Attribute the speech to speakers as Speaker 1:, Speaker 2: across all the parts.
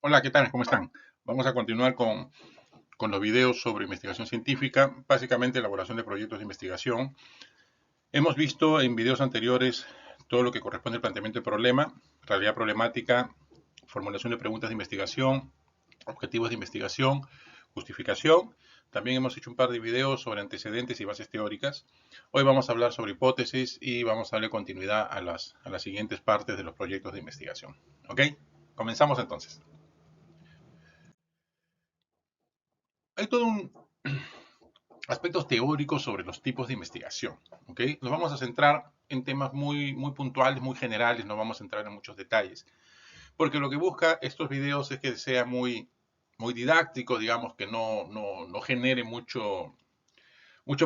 Speaker 1: Hola, ¿qué tal? ¿Cómo están? Vamos a continuar con los videos sobre investigación científica, básicamente elaboración de proyectos de investigación. Hemos visto en videos anteriores todo lo que corresponde al planteamiento del problema, realidad problemática, formulación de preguntas de investigación, objetivos de investigación, justificación. También hemos hecho un par de videos sobre antecedentes y bases teóricas. Hoy vamos a hablar sobre hipótesis y vamos a darle continuidad a las siguientes partes de los proyectos de investigación. ¿Ok? Comenzamos entonces. Hay todo un aspectos teóricos sobre los tipos de investigación. ¿Ok? Nos vamos a centrar en temas muy puntuales, muy generales, no vamos a entrar en muchos detalles, porque lo que busca estos videos es que sea muy didáctico, digamos, que no genere muchos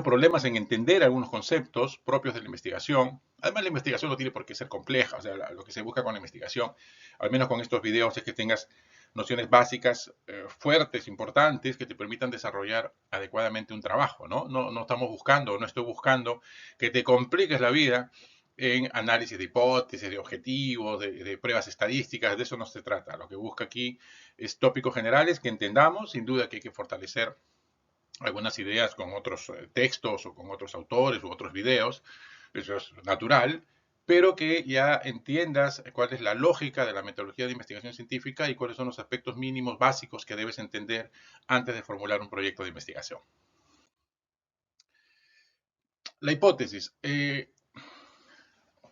Speaker 1: problemas en entender algunos conceptos propios de la investigación. Además, la investigación no tiene por qué ser compleja, o sea, lo que se busca con la investigación, al menos con estos videos, es que tengas nociones básicas fuertes, importantes, que te permitan desarrollar adecuadamente un trabajo, ¿no? No estamos buscando, no estoy buscando que te compliques la vida en análisis de hipótesis, de objetivos, de pruebas estadísticas, de eso no se trata. Lo que busca aquí es tópicos generales que entendamos, sin duda que hay que fortalecer algunas ideas con otros textos o con otros autores u otros videos, eso es natural, pero que ya entiendas cuál es la lógica de la metodología de investigación científica y cuáles son los aspectos mínimos básicos que debes entender antes de formular un proyecto de investigación. La hipótesis.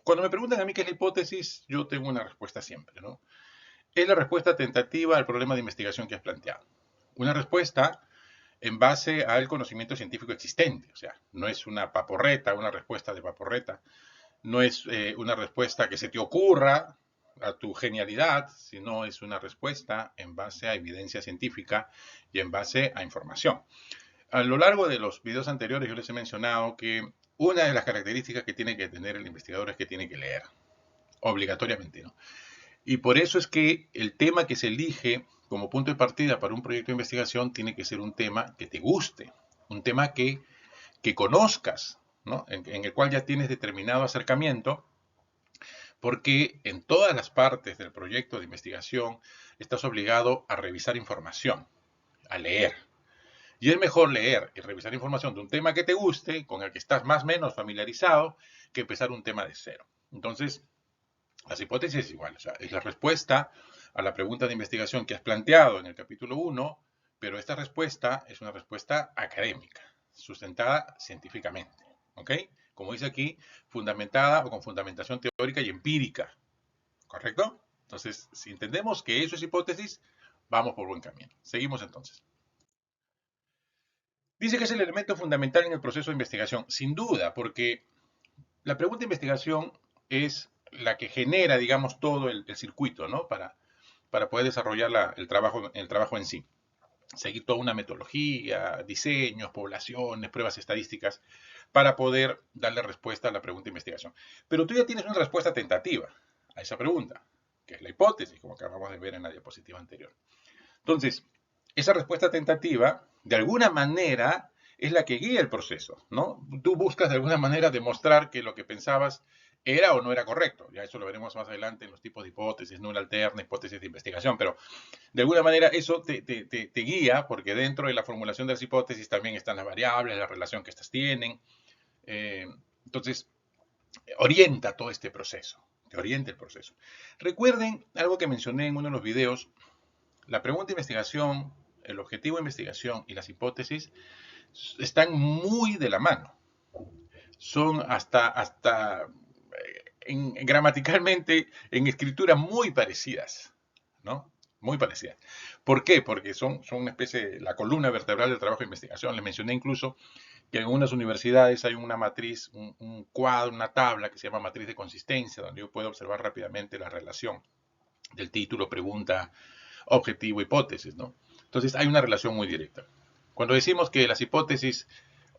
Speaker 1: Cuando me preguntan a mí qué es la hipótesis, yo tengo una respuesta siempre, ¿no? Es la respuesta tentativa al problema de investigación que has planteado. Una respuesta en base al conocimiento científico existente. O sea, no es una paporreta, una respuesta de paporreta, no es una respuesta que se te ocurra a tu genialidad, sino es una respuesta en base a evidencia científica y en base a información. A lo largo de los videos anteriores yo les he mencionado que una de las características que tiene que tener el investigador es que tiene que leer, obligatoriamente, ¿no? Y por eso es que el tema que se elige como punto de partida para un proyecto de investigación tiene que ser un tema que te guste, un tema que conozcas, ¿no? En el cual ya tienes determinado acercamiento, porque en todas las partes del proyecto de investigación estás obligado a revisar información, a leer. Y es mejor leer y revisar información de un tema que te guste, con el que estás más o menos familiarizado, que empezar un tema de cero. Entonces, las hipótesis es igual, o sea, es la respuesta a la pregunta de investigación que has planteado en el capítulo 1, pero esta respuesta es una respuesta académica, sustentada científicamente, ¿ok? Como dice aquí, fundamentada o con fundamentación teórica y empírica, ¿correcto? Entonces, si entendemos que eso es hipótesis, vamos por buen camino. Seguimos entonces. Dice que es el elemento fundamental en el proceso de investigación, sin duda, porque la pregunta de investigación es la que genera, digamos, todo el circuito, ¿no? Para poder desarrollar el trabajo en sí. Seguir toda una metodología, diseños, poblaciones, pruebas estadísticas, para poder darle respuesta a la pregunta de investigación. Pero tú ya tienes una respuesta tentativa a esa pregunta, que es la hipótesis, como acabamos de ver en la diapositiva anterior. Entonces, esa respuesta tentativa, de alguna manera, es la que guía el proceso, ¿no? Tú buscas de alguna manera demostrar que lo que pensabas era o no era correcto. Ya eso lo veremos más adelante en los tipos de hipótesis, nulla alterna, hipótesis de investigación, pero de alguna manera eso te guía porque dentro de la formulación de las hipótesis también están las variables, la relación que estas tienen. Eh, entonces, orienta todo este proceso, te orienta el proceso. Recuerden algo que mencioné en uno de los videos, la pregunta de investigación, el objetivo de investigación y las hipótesis están muy de la mano. Son hasta gramaticalmente, en escritura, muy parecidas, ¿no? Muy parecidas. ¿Por qué? Porque son una especie de la columna vertebral del trabajo de investigación. Les mencioné incluso que en unas universidades hay una matriz, un cuadro, una tabla que se llama matriz de consistencia, donde yo puedo observar rápidamente la relación del título, pregunta, objetivo, hipótesis, ¿no? Entonces hay una relación muy directa. Cuando decimos que las hipótesis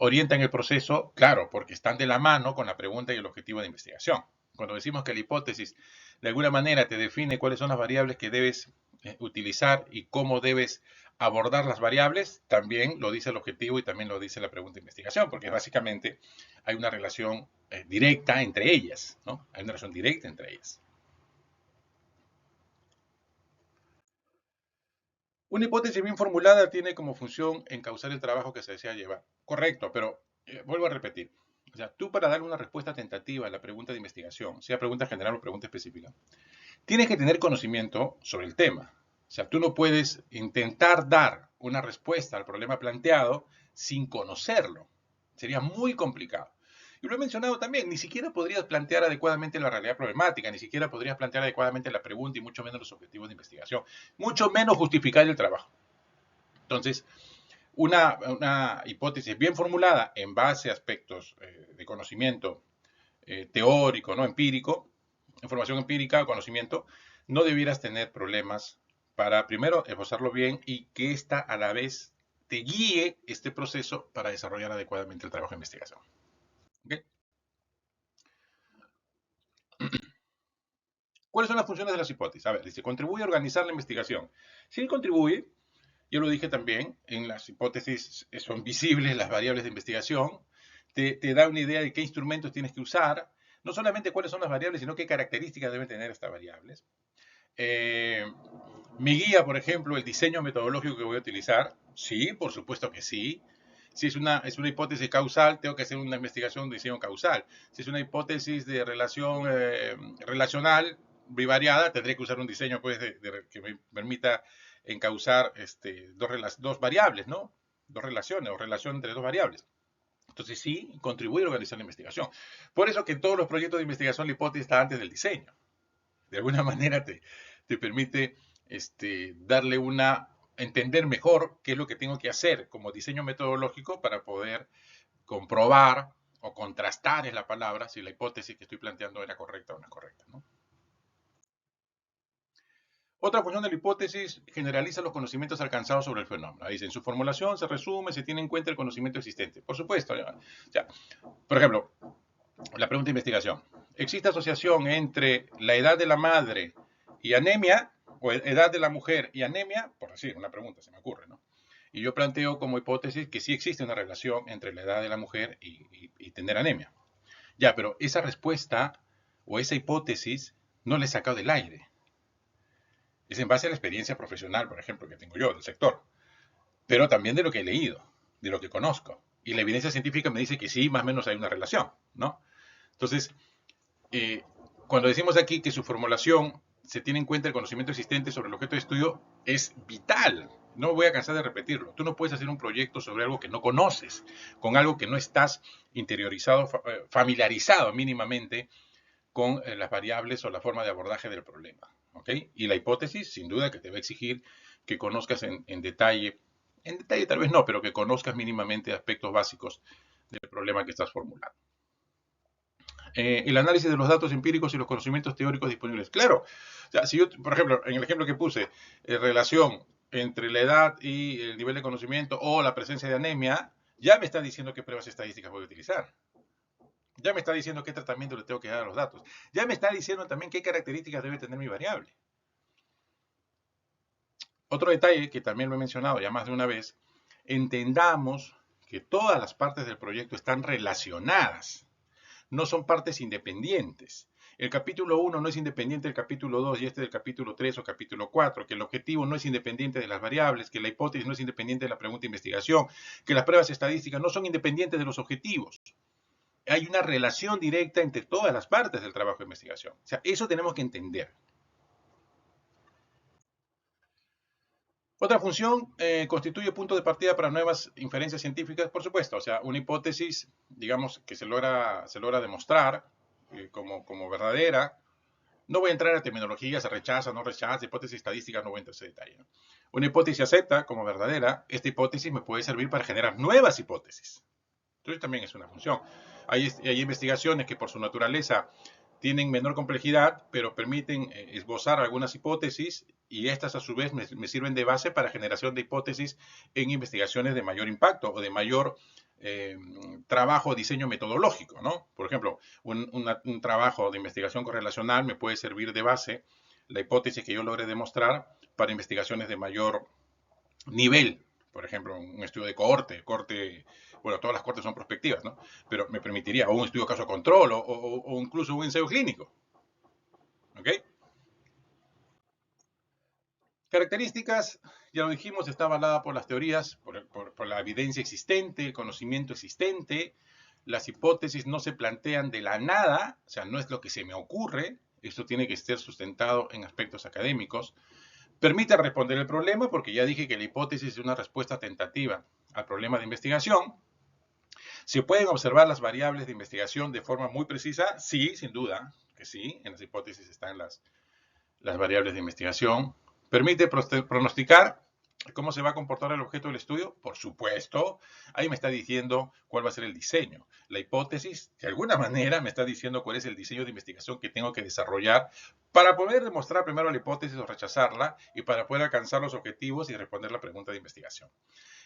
Speaker 1: orientan el proceso, claro, porque están de la mano con la pregunta y el objetivo de investigación. Cuando decimos que la hipótesis de alguna manera te define cuáles son las variables que debes utilizar y cómo debes abordar las variables, también lo dice el objetivo y también lo dice la pregunta de investigación, porque básicamente hay una relación directa entre ellas, ¿no? Hay una relación directa entre ellas. Una hipótesis bien formulada tiene como función encauzar el trabajo que se desea llevar. Correcto, pero vuelvo a repetir. O sea, tú para dar una respuesta tentativa a la pregunta de investigación, sea pregunta general o pregunta específica, tienes que tener conocimiento sobre el tema. O sea, tú no puedes intentar dar una respuesta al problema planteado sin conocerlo. Sería muy complicado. Y lo he mencionado también, ni siquiera podrías plantear adecuadamente la realidad problemática, ni siquiera podrías plantear adecuadamente la pregunta y mucho menos los objetivos de investigación, mucho menos justificar el trabajo. Entonces, una hipótesis bien formulada en base a aspectos de conocimiento teórico, no empírico, información empírica o conocimiento, no debieras tener problemas para, primero, esbozarlo bien y que ésta a la vez te guíe este proceso para desarrollar adecuadamente el trabajo de investigación. ¿Okay? ¿Cuáles son las funciones de las hipótesis? A ver, dice, contribuye a organizar la investigación. Sí contribuye, yo lo dije también, en las hipótesis son visibles las variables de investigación, te da una idea de qué instrumentos tienes que usar, no solamente cuáles son las variables, sino qué características deben tener estas variables. Eh, ¿Me guía, por ejemplo, el diseño metodológico que voy a utilizar? Sí, por supuesto que sí. Si es una hipótesis causal, tengo que hacer una investigación de diseño causal. Si es una hipótesis de relación relacional bivariada, tendré que usar un diseño pues, que me permita encauzar dos variables, ¿no? Dos relaciones o relación entre dos variables. Entonces sí, contribuye a organizar la investigación. Por eso que en todos los proyectos de investigación la hipótesis está antes del diseño. De alguna manera te permite darle entender mejor qué es lo que tengo que hacer como diseño metodológico para poder comprobar o contrastar es la palabra si la hipótesis que estoy planteando era correcta o no es correcta, ¿no? Otra función de la hipótesis generaliza los conocimientos alcanzados sobre el fenómeno. Dice, en su formulación se resume, se tiene en cuenta el conocimiento existente. Por supuesto, ya. Por ejemplo, la pregunta de investigación. ¿Existe asociación entre la edad de la madre y anemia, o edad de la mujer y anemia? Por decir, una pregunta, se me ocurre, ¿no? Y yo planteo como hipótesis que sí existe una relación entre la edad de la mujer y tener anemia. Ya, pero esa respuesta o esa hipótesis no la he sacado del aire. Es en base a la experiencia profesional, por ejemplo, que tengo yo del sector, pero también de lo que he leído, de lo que conozco. Y la evidencia científica me dice que sí, más o menos hay una relación, ¿no? Entonces, eh, cuando decimos aquí que su formulación se tiene en cuenta el conocimiento existente sobre el objeto de estudio, es vital. No me voy a cansar de repetirlo. Tú no puedes hacer un proyecto sobre algo que no conoces, con algo que no estás interiorizado, familiarizado mínimamente con las variables o la forma de abordaje del problema. ¿Okay? Y la hipótesis, sin duda, que te va a exigir que conozcas en detalle tal vez no, pero que conozcas mínimamente aspectos básicos del problema que estás formulando. El análisis de los datos empíricos y los conocimientos teóricos disponibles. Claro, o sea, si yo, por ejemplo, en el ejemplo que puse, relación entre la edad y el nivel de conocimiento o la presencia de anemia, ya me está diciendo qué pruebas estadísticas voy a utilizar. Ya me está diciendo qué tratamiento le tengo que dar a los datos. Ya me está diciendo también qué características debe tener mi variable. Otro detalle que también lo he mencionado ya más de una vez, entendamos que todas las partes del proyecto están relacionadas, no son partes independientes. El capítulo 1 no es independiente del capítulo 2 y este del capítulo 3 o capítulo 4, que el objetivo no es independiente de las variables, que la hipótesis no es independiente de la pregunta de investigación, que las pruebas estadísticas no son independientes de los objetivos. Hay una relación directa entre todas las partes del trabajo de investigación. O sea, eso tenemos que entender. Otra función constituye punto de partida para nuevas inferencias científicas, por supuesto. O sea, una hipótesis, digamos, que se logra demostrar como verdadera. No voy a entrar a terminología, se rechaza, no rechaza, hipótesis estadística, no voy a entrar a ese detalle, ¿no? Una hipótesis acepta como verdadera, esta hipótesis me puede servir para generar nuevas hipótesis. Entonces también es una función. Hay investigaciones que por su naturaleza tienen menor complejidad, pero permiten esbozar algunas hipótesis y estas a su vez me sirven de base para generación de hipótesis en investigaciones de mayor impacto o de mayor trabajo o diseño metodológico, ¿no? Por ejemplo, un trabajo de investigación correlacional me puede servir de base la hipótesis que yo logre demostrar para investigaciones de mayor nivel. Por ejemplo, un estudio de corte, bueno, todas las cortes son prospectivas, ¿no? Pero me permitiría, o un estudio caso control, o incluso un ensayo clínico, ¿ok? Características, ya lo dijimos, está avalada por las teorías, por la evidencia existente, el conocimiento existente. Las hipótesis no se plantean de la nada, o sea, no es lo que se me ocurre. Esto tiene que ser sustentado en aspectos académicos. Permite responder el problema, porque ya dije que la hipótesis es una respuesta tentativa al problema de investigación. ¿Se pueden observar las variables de investigación de forma muy precisa? Sí, sin duda, que sí. En las hipótesis están las variables de investigación. ¿Permite pronosticar cómo se va a comportar el objeto del estudio? Por supuesto. Ahí me está diciendo cuál va a ser el diseño. La hipótesis, de alguna manera, me está diciendo cuál es el diseño de investigación que tengo que desarrollar para poder demostrar primero la hipótesis o rechazarla y para poder alcanzar los objetivos y responder la pregunta de investigación.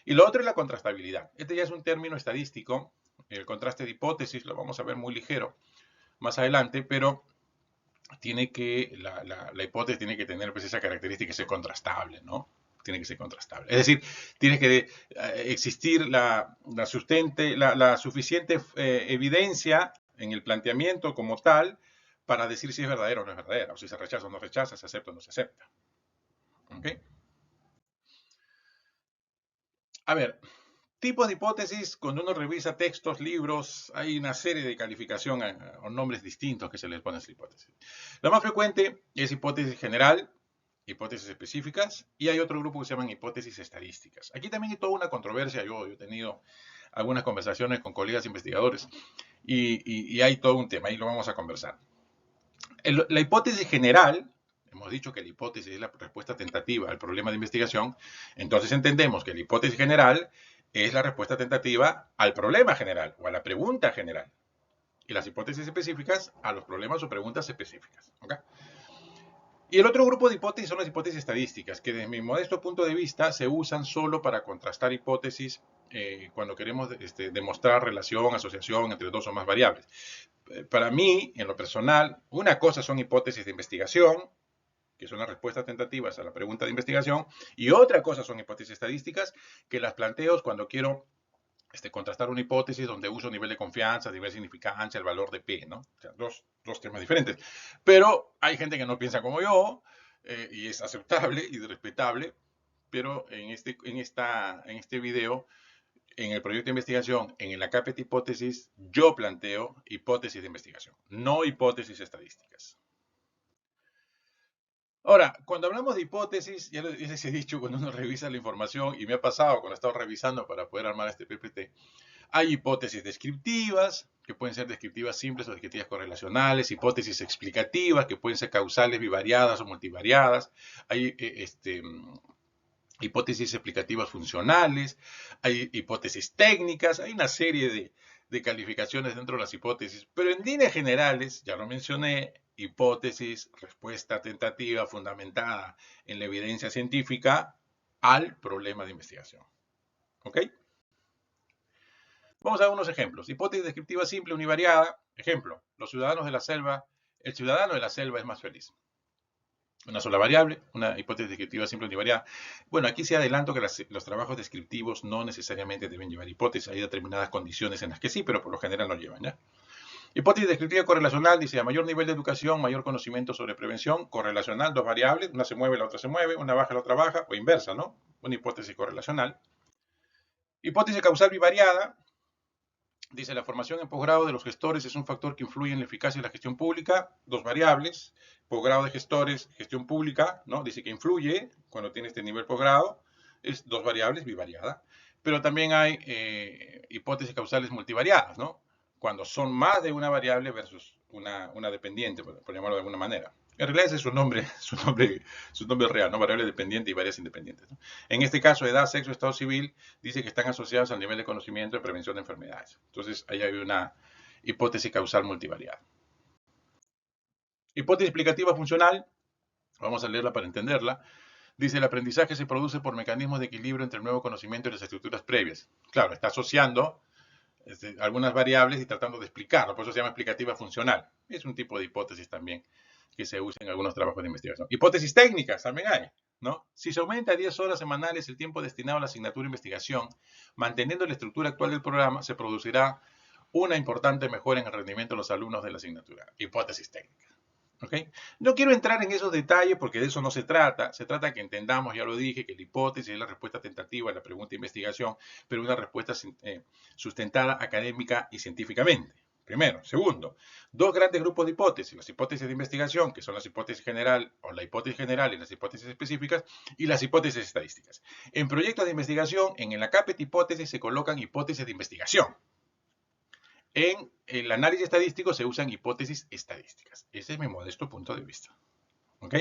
Speaker 1: Y lo otro es la contrastabilidad. Este ya es un término estadístico. El contraste de hipótesis lo vamos a ver muy ligero más adelante, pero la hipótesis tiene que tener pues, esa característica de ser contrastable, ¿no? Tiene que ser contrastable. Es decir, tiene que existir la suficiente evidencia en el planteamiento como tal para decir si es verdadera o no es verdadera, o si se rechaza o no rechaza, se acepta o no se acepta. ¿Okay? A ver, tipos de hipótesis, cuando uno revisa textos, libros, hay una serie de calificación o nombres distintos que se les pone a esa hipótesis. La más frecuente es hipótesis general, hipótesis específicas, y hay otro grupo que se llaman hipótesis estadísticas. Aquí también hay toda una controversia, yo he tenido algunas conversaciones con colegas investigadores, y hay todo un tema, ahí lo vamos a conversar. La hipótesis general, hemos dicho que la hipótesis es la respuesta tentativa al problema de investigación, entonces entendemos que la hipótesis general es la respuesta tentativa al problema general o a la pregunta general. Y las hipótesis específicas a los problemas o preguntas específicas. ¿Okay? Y el otro grupo de hipótesis son las hipótesis estadísticas, que desde mi modesto punto de vista se usan solo para contrastar hipótesis cuando queremos demostrar relación, asociación entre dos o más variables. Para mí, en lo personal, una cosa son hipótesis de investigación, que son las respuestas tentativas a la pregunta de investigación, y otra cosa son hipótesis estadísticas, que las planteo cuando quiero contrastar una hipótesis donde uso nivel de confianza, nivel de significancia, el valor de P, ¿no? O sea, dos temas diferentes. Pero hay gente que no piensa como yo, y es aceptable y respetable, pero en este video, en el proyecto de investigación, en el ACAPET hipótesis, yo planteo hipótesis de investigación, no hipótesis estadísticas. Ahora, cuando hablamos de hipótesis, ya les he dicho, cuando uno revisa la información, y me ha pasado cuando he estado revisando para poder armar este PPT, hay hipótesis descriptivas, que pueden ser descriptivas simples o descriptivas correlacionales, hipótesis explicativas, que pueden ser causales, bivariadas o multivariadas, hay hipótesis explicativas funcionales, hay hipótesis técnicas, hay una serie de calificaciones dentro de las hipótesis, pero en líneas generales, ya lo mencioné, hipótesis, respuesta tentativa fundamentada en la evidencia científica al problema de investigación. ¿Ok? Vamos a dar unos ejemplos. Hipótesis descriptiva simple univariada. Ejemplo, los ciudadanos de la selva, el ciudadano de la selva es más feliz. Una sola variable, una hipótesis descriptiva simple univariada. Bueno, aquí se adelanto que los trabajos descriptivos no necesariamente deben llevar hipótesis. Hay determinadas condiciones en las que sí, pero por lo general no llevan, ¿ya? Hipótesis descriptiva correlacional dice a mayor nivel de educación, mayor conocimiento sobre prevención. Correlacional, dos variables, una se mueve, la otra se mueve, una baja, la otra baja, o inversa, ¿no? Una hipótesis correlacional. Hipótesis causal bivariada, dice, la formación en posgrado de los gestores es un factor que influye en la eficacia de la gestión pública. Dos variables, posgrado de gestores, gestión pública, ¿no? Dice que influye cuando tiene este nivel posgrado. Es dos variables, bivariada. Pero también hay hipótesis causales multivariadas, ¿no? Cuando son más de una variable versus una dependiente, por llamarlo de alguna manera. En realidad ese es su nombre real, ¿no? Variable dependiente y varias independientes, ¿no? En este caso, edad, sexo, estado civil, dice que están asociados al nivel de conocimiento de prevención de enfermedades. Entonces, ahí hay una hipótesis causal multivariada. Hipótesis explicativa funcional, vamos a leerla para entenderla. Dice, el aprendizaje se produce por mecanismos de equilibrio entre el nuevo conocimiento y las estructuras previas. Claro, está asociando algunas variables y tratando de explicarlo, por eso se llama explicativa funcional. Es un tipo de hipótesis también que se usa en algunos trabajos de investigación. Hipótesis técnicas también hay, ¿no? Si se aumenta a 10 horas semanales el tiempo destinado a la asignatura de investigación, manteniendo la estructura actual del programa, se producirá una importante mejora en el rendimiento de los alumnos de la asignatura. Hipótesis técnica. ¿Ok? No quiero entrar en esos detalles porque de eso no se trata. Se trata que entendamos, ya lo dije, que la hipótesis es la respuesta tentativa a la pregunta de investigación, pero una respuesta sustentada académica y científicamente. Primero. Segundo, dos grandes grupos de hipótesis. Las hipótesis de investigación, que son las hipótesis general o la hipótesis general y las hipótesis específicas, y las hipótesis estadísticas. En proyectos de investigación, en el acápite hipótesis se colocan hipótesis de investigación. En el análisis estadístico se usan hipótesis estadísticas. Ese es mi modesto punto de vista. ¿Ok?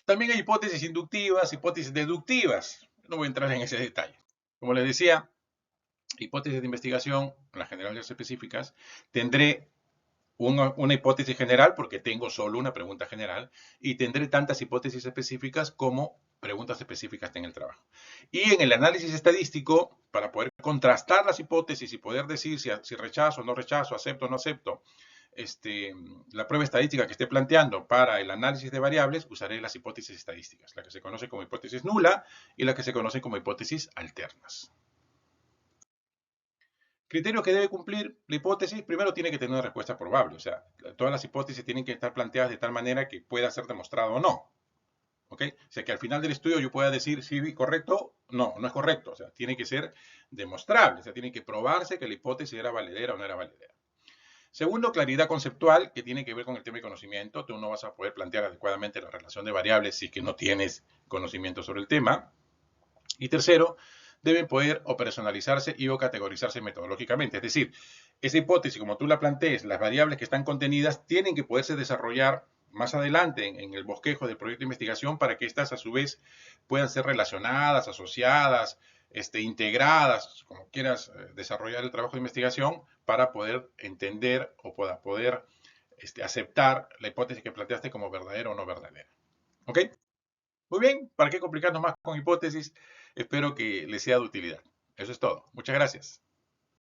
Speaker 1: También hay hipótesis inductivas, hipótesis deductivas. No voy a entrar en ese detalle. Como les decía, hipótesis de investigación, las generales específicas, tendré una hipótesis general porque tengo solo una pregunta general y tendré tantas hipótesis específicas como preguntas específicas en el trabajo. Y en el análisis estadístico, para poder contrastar las hipótesis y poder decir si rechazo o no rechazo, acepto o no acepto, la prueba estadística que esté planteando para el análisis de variables, usaré las hipótesis estadísticas, la que se conoce como hipótesis nula y la que se conoce como hipótesis alternas. Criterio que debe cumplir la hipótesis, primero tiene que tener una respuesta probable, o sea, todas las hipótesis tienen que estar planteadas de tal manera que pueda ser demostrado o no. ¿Ok? O sea, que al final del estudio yo pueda decir si correcto, no, no es correcto, o sea, tiene que ser demostrable, o sea, tiene que probarse que la hipótesis era valedera o no era valedera. Segundo, claridad conceptual, que tiene que ver con el tema de conocimiento. Tú no vas a poder plantear adecuadamente la relación de variables si es que no tienes conocimiento sobre el tema. Y tercero, deben poder operacionalizarse y o categorizarse metodológicamente. Es decir, esa hipótesis, como tú la plantees, las variables que están contenidas tienen que poderse desarrollar más adelante en el bosquejo del proyecto de investigación para que estas a su vez puedan ser relacionadas, asociadas, integradas, como quieras desarrollar el trabajo de investigación para poder entender o para poder aceptar la hipótesis que planteaste como verdadera o no verdadera. ¿Ok? Muy bien, ¿para qué complicarnos más con hipótesis? Espero que les sea de utilidad. Eso es todo. Muchas gracias.